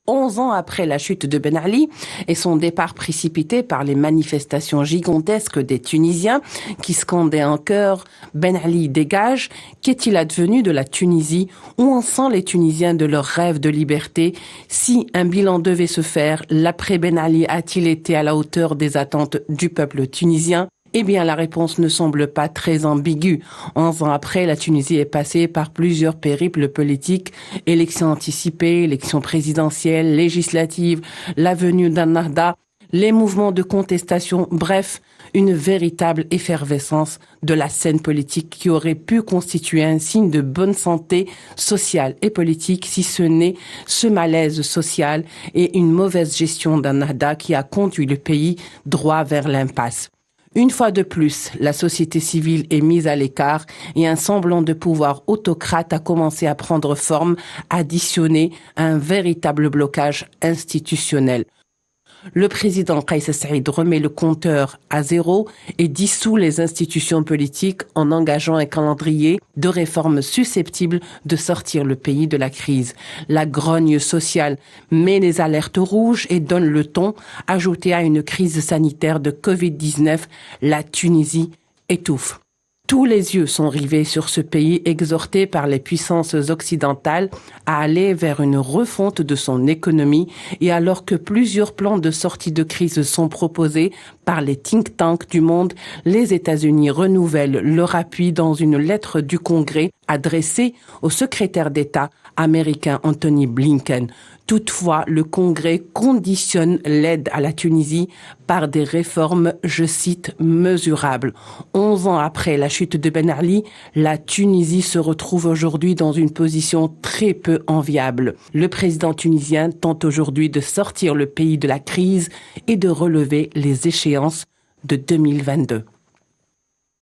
11 ans après la chute de Ben Ali et son départ précipité par les manifestations gigantesques des Tunisiens qui scandaient en chœur « Ben Ali dégage », qu'est-il advenu de la Tunisie? Où en sont les Tunisiens de leur rêve de liberté? Si un bilan devait se faire, l'après Ben Ali a-t-il été à la hauteur des attentes du peuple tunisien? Eh bien, la réponse ne semble pas très ambiguë. 11 ans après, la Tunisie est passée par plusieurs périples politiques, élections anticipées, élections présidentielles, législatives, la venue d'Ennahda, les mouvements de contestation, bref, une véritable effervescence de la scène politique qui aurait pu constituer un signe de bonne santé sociale et politique, si ce n'est ce malaise social et une mauvaise gestion d'Ennahda qui a conduit le pays droit vers l'impasse. Une fois de plus, la société civile est mise à l'écart et un semblant de pouvoir autocrate a commencé à prendre forme, additionné à un véritable blocage institutionnel. Le président Kais Saïed remet le compteur à zéro et dissout les institutions politiques en engageant un calendrier de réformes susceptibles de sortir le pays de la crise. La grogne sociale met les alertes rouges et donne le ton. Ajouté à une crise sanitaire de Covid-19, la Tunisie étouffe. Tous les yeux sont rivés sur ce pays exhorté par les puissances occidentales à aller vers une refonte de son économie et alors que plusieurs plans de sortie de crise sont proposés par les think tanks du monde, les États-Unis renouvellent leur appui dans une lettre du Congrès adressée au secrétaire d'État américain Anthony Blinken. Toutefois, le Congrès conditionne l'aide à la Tunisie par des réformes, je cite, mesurables. 11 ans après la chute de Ben Ali, la Tunisie se retrouve aujourd'hui dans une position très peu enviable. Le président tunisien tente aujourd'hui de sortir le pays de la crise et de relever les échéances de 2022.